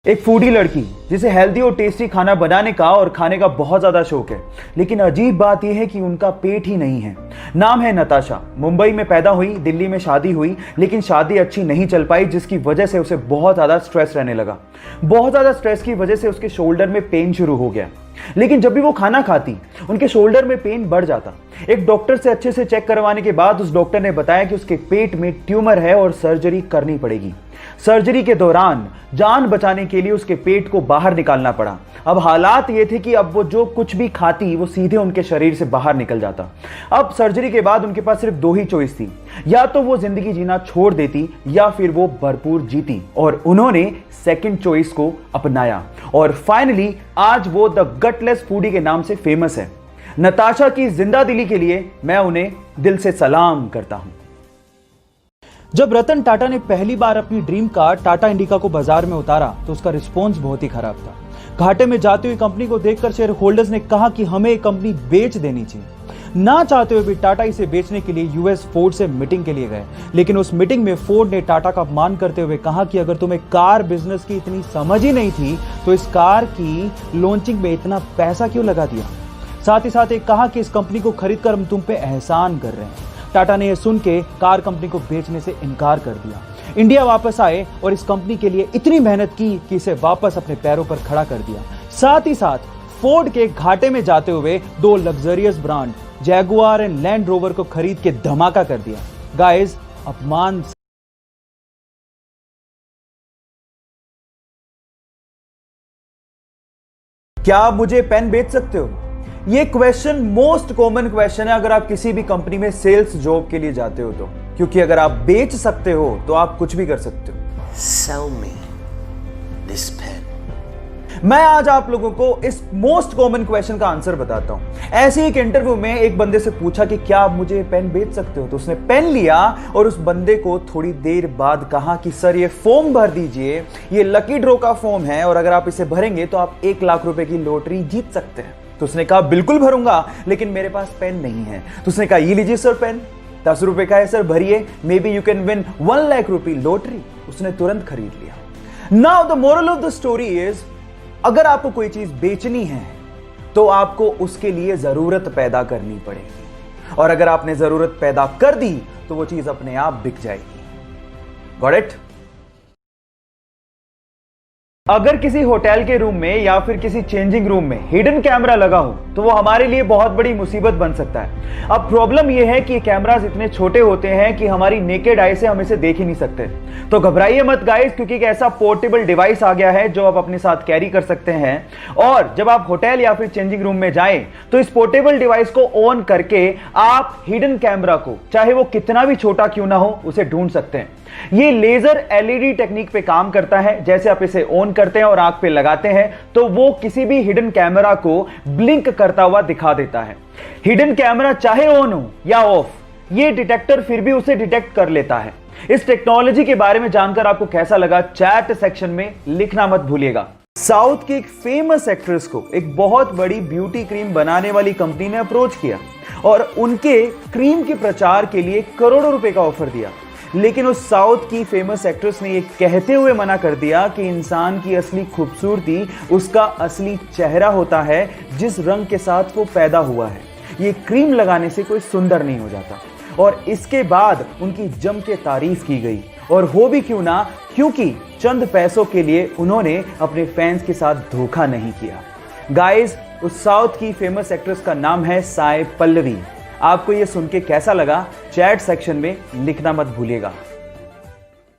एक फूडी लड़की जिसे हेल्दी और टेस्टी खाना बनाने का और खाने का बहुत ज़्यादा शौक है, लेकिन अजीब बात यह है कि उनका पेट ही नहीं है। नाम है नताशा। मुंबई में पैदा हुई, दिल्ली में शादी हुई, लेकिन शादी अच्छी नहीं चल पाई, जिसकी वजह से उसे बहुत ज़्यादा स्ट्रेस रहने लगा। बहुत ज़्यादा स्ट्रेस की वजह से उसके शोल्डर में पेन शुरू हो गया। लेकिन जब भी वो खाना खाती, उनके शोल्डर में पेन बढ़ जाता। एक डॉक्टर से अच्छे से चेक करवाने के बाद उस डॉक्टर ने बताया कि उसके पेट में ट्यूमर है और सर्जरी करनी पड़ेगी। सर्जरी के दौरान जान बचाने के लिए उसके पेट को बाहर निकालना पड़ा। अब हालात ये थे कि अब वो जो कुछ भी खाती वो सीधे उनके शरीर से बाहर निकल जाता। अब सर्जरी के बाद उनके पास सिर्फ दो ही चॉइस थी, या तो वो जिंदगी जीना छोड़ देती या फिर वो भरपूर जीती, और उन्होंने सेकंड चॉइस को अपनाया और फाइनली आज वो द गटलेस फूडी के नाम से फेमस है। नताशा की जिंदा दिली के लिए मैं उन्हें दिल से सलाम करता हूं। जब रतन टाटा ने पहली बार अपनी ड्रीम कार टाटा इंडिका को बाजार में उतारा तो उसका रिस्पॉन्स बहुत ही खराब था। घाटे में जाती हुई कंपनी को देखकर शेयर होल्डर्स ने कहा कि हमें ये कंपनी बेच देनी चाहिए। ना चाहते हुए भी टाटा इसे बेचने के लिए यूएस फोर्ड से मीटिंग के लिए गए, लेकिन उस मीटिंग में फोर्ड ने टाटा का अपमान करते हुए कहा कि अगर तुम्हें कार बिजनेस की इतनी समझ ही नहीं थी तो इस कार की लॉन्चिंग में इतना पैसा क्यों लगा दिया। साथ ही साथ एक कहा कि इस कंपनी को खरीदकर हम तुम पे एहसान कर रहे हैं। टाटा ने यह सुन के कार कंपनी को बेचने से इनकार कर दिया। इंडिया वापस आए और इस कंपनी के लिए इतनी मेहनत की कि इसे वापस अपने पैरों पर खड़ा कर दिया। साथ ही साथ फोर्ड के घाटे में जाते हुए दो luxurious brand Jaguar and land rover को खरीद के धमाका कर दिया। गाइस, अपमान। क्या आप मुझे पेन बेच सकते हो? ये क्वेश्चन मोस्ट कॉमन क्वेश्चन है अगर आप किसी भी कंपनी में सेल्स जॉब के लिए जाते हो तो, क्योंकि अगर आप बेच सकते हो तो आप कुछ भी कर सकते हो। Sell me this pen. मैं आज आप लोगों को इस मोस्ट कॉमन क्वेश्चन का आंसर बताता हूं। ऐसे एक इंटरव्यू में एक बंदे से पूछा कि क्या आप मुझे पेन बेच सकते हो, तो उसने पेन लिया और उस बंदे को थोड़ी देर बाद कहा कि सर ये फॉर्म भर दीजिए, ये लकी ड्रॉ का फॉर्म है और अगर आप इसे भरेंगे तो आप 1 लाख रुपए की लॉटरी जीत सकते हैं। तो उसने कहा बिल्कुल भरूंगा, लेकिन मेरे पास पेन नहीं है। तो उसने कहा ये लीजिए सर पेन, 10 रुपए का है सर, भरिए, may be you can win 1 lakh रुपए लॉटरी। उसने तुरंत खरीद लिया। Now the moral of the story is, अगर आपको कोई चीज बेचनी है तो आपको उसके लिए जरूरत पैदा करनी पड़ेगी, और अगर आपने जरूरत पैदा कर दी तो वो चीज अपने आप बिक जाएगी। Got it? अगर किसी होटल के रूम में या फिर किसी चेंजिंग रूम में हिडन कैमरा लगा हो तो वो हमारे लिए बहुत बड़ी मुसीबत बन सकता है। अब प्रॉब्लम यह है कि कैमरास इतने छोटे होते हैं कि हमारी नेकेड आई से हम इसे देख ही नहीं सकते। तो घबराइए मत गाइस, क्योंकि एक ऐसा पोर्टेबल डिवाइस आ गया है जो आप अपने साथ कैरी कर सकते हैं, और जब आप होटल या फिर चेंजिंग रूम में जाएं तो इस पोर्टेबल डिवाइस को ऑन करके आप हिडन कैमरा को, चाहे वो कितना भी छोटा क्यों ना हो, उसे ढूंढ सकते हैं। ये लेजर एलईडी टेक्निक पे काम करता है। जैसे आप इसे ऑन करते हैं और आंख पे लगाते हैं तो वो किसी भी हिडन कैमरा को ब्लिंक करता हुआ दिखा देता है। हिडन कैमरा चाहे ऑन हो या ऑफ, ये डिटेक्टर फिर भी उसे डिटेक्ट कर लेता है। इस टेक्नोलॉजी के बारे में जानकर आपको कैसा लगा, चैट सेक्शन में लिखना मत भूलिएगा। साउथ की एक फेमस एक्ट्रेस को एक बहुत बड़ी ब्यूटी क्रीम बनाने वाली कंपनी ने अप्रोच किया और उनके क्रीम के प्रचार के लिए करोड़ों रुपए का ऑफर दिया, लेकिन उस साउथ की फेमस एक्ट्रेस ने यह कहते हुए मना कर दिया कि इंसान की असली खूबसूरती उसका असली चेहरा होता है, जिस रंग के साथ वो पैदा हुआ है। ये क्रीम लगाने से कोई सुंदर नहीं हो जाता। और इसके बाद उनकी जम के तारीफ की गई, और हो भी क्यों ना, क्योंकि चंद पैसों के लिए उन्होंने अपने फैंस के साथ धोखा नहीं किया। गाइस, उस साउथ की फेमस एक्ट्रेस का नाम है साई पल्लवी। आपको यह सुन के कैसा लगा, चैट सेक्शन में लिखना मत भूलिएगा।